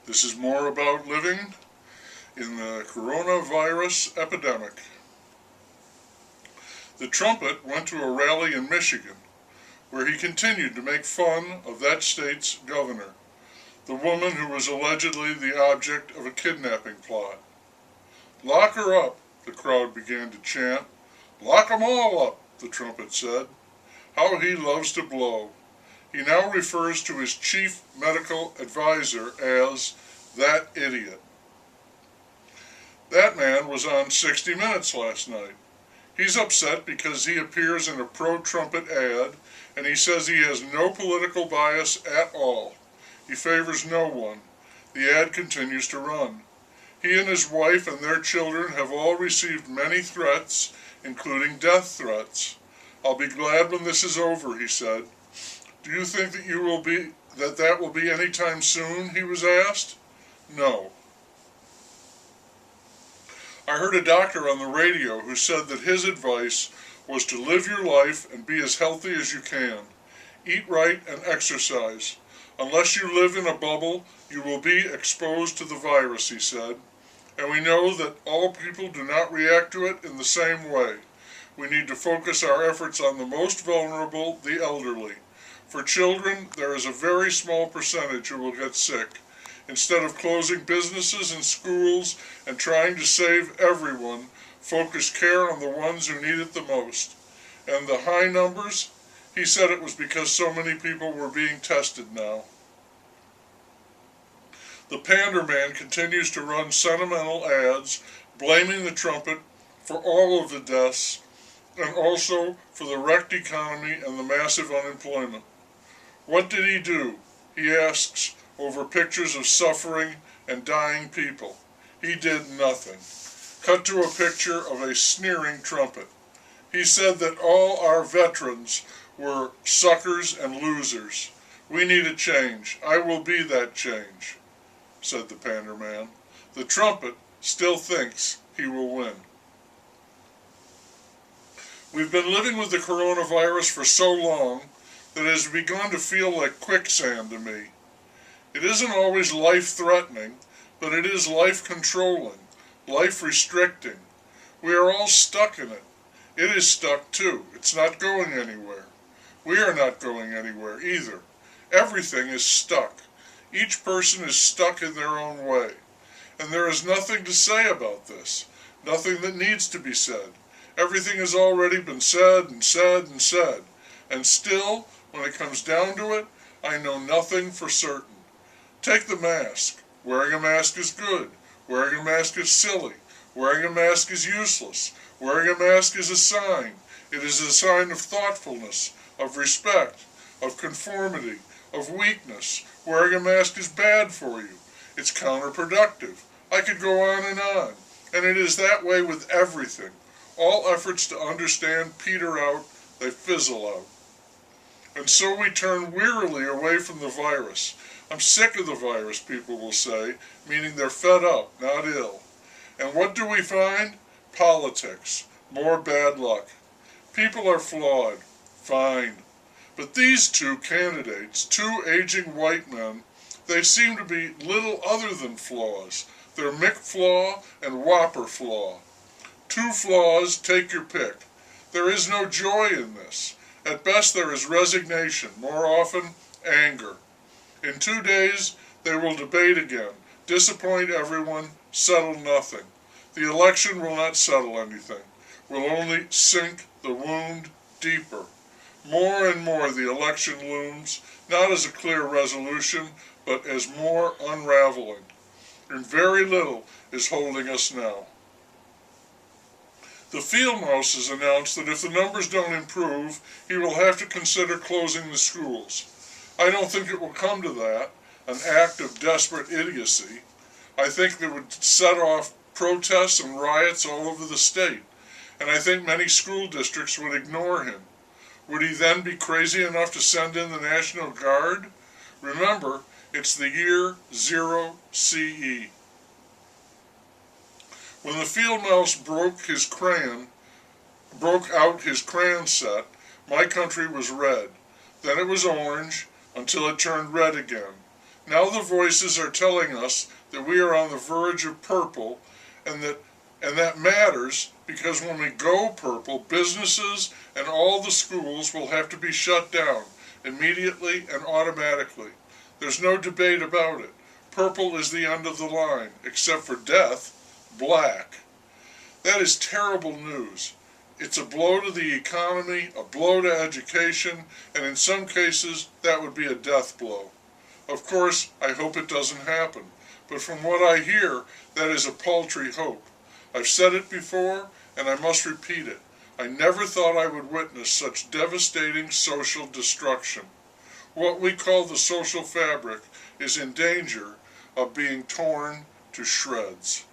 This is more about living in the coronavirus epidemic. The trumpet went to a rally in Michigan, where he continued to make fun of that state's governor, the woman who was allegedly the object of a kidnapping plot. "Lock her up," the crowd began to chant. "Lock 'em all up," the trumpet said. How he loves to blow. He now refers to his chief medical advisor as that idiot. That man was on 60 Minutes last night. He's upset because he appears in a pro-trumpet ad, and he says he has no political bias at all. He favors no one. The ad continues to run. He and his wife and their children have all received many threats, including death threats. "I'll be glad when this is over," he said. "Do you think that will be any time soon?" he was asked. No. I heard a doctor on the radio who said that his advice was to live your life and be as healthy as you can. Eat right and exercise. Unless you live in a bubble, you will be exposed to the virus, he said. And we know that all people do not react to it in the same way. We need to focus our efforts on the most vulnerable, the elderly. For children, there is a very small percentage who will get sick. Instead of closing businesses and schools and trying to save everyone, focus care on the ones who need it the most. And the high numbers? He said it was because so many people were being tested now. The Pander Man continues to run sentimental ads blaming the trumpet for all of the deaths and also for the wrecked economy and the massive unemployment. What did he do? He asks over pictures of suffering and dying people. He did nothing. Cut to a picture of a sneering trumpet. He said that all our veterans were suckers and losers. We need a change. I will be that change, said the Pander Man. The trumpet still thinks he will win. We've been living with the coronavirus for so long that it has begun to feel like quicksand to me. It isn't always life-threatening, but it is life-controlling, life-restricting. We are all stuck in it. It is stuck too. It's not going anywhere. We are not going anywhere either. Everything is stuck. Each person is stuck in their own way. And there is nothing to say about this, nothing that needs to be said. Everything has already been said and said and said. And still, when it comes down to it, I know nothing for certain. Take the mask. Wearing a mask is good. Wearing a mask is silly. Wearing a mask is useless. Wearing a mask is a sign. It is a sign of thoughtfulness, of respect, of conformity, of weakness. Wearing a mask is bad for you. It's counterproductive. I could go on. And it is that way with everything. All efforts to understand peter out, they fizzle out. And so we turn wearily away from the virus. I'm sick of the virus, people will say, meaning they're fed up, not ill. And what do we find? Politics. More bad luck. People are flawed. Fine. But these two candidates, two aging white men, they seem to be little other than flaws. They're McFlaw and Whopper Flaw. Two flaws, take your pick. There is no joy in this. At best there is resignation, more often anger. In 2 days they will debate again, disappoint everyone, settle nothing. The election will not settle anything, will only sink the wound deeper. More and more the election looms, not as a clear resolution, but as more unraveling. And very little is holding us now. The field mouse has announced that if the numbers don't improve, he will have to consider closing the schools. I don't think it will come to that, an act of desperate idiocy. I think it would set off protests and riots all over the state, and I think many school districts would ignore him. Would he then be crazy enough to send in the National Guard? Remember, it's the year 0 CE. When the field mouse broke out his crayon set, my country was red. Then it was orange, until it turned red again. Now the voices are telling us that we are on the verge of purple, and that matters because when we go purple, businesses and all the schools will have to be shut down immediately and automatically. There's no debate about it. Purple is the end of the line, except for death, black. That is terrible news. It's a blow to the economy, a blow to education, and in some cases, that would be a death blow. Of course, I hope it doesn't happen, but from what I hear, that is a paltry hope. I've said it before, and I must repeat it. I never thought I would witness such devastating social destruction. What we call the social fabric is in danger of being torn to shreds.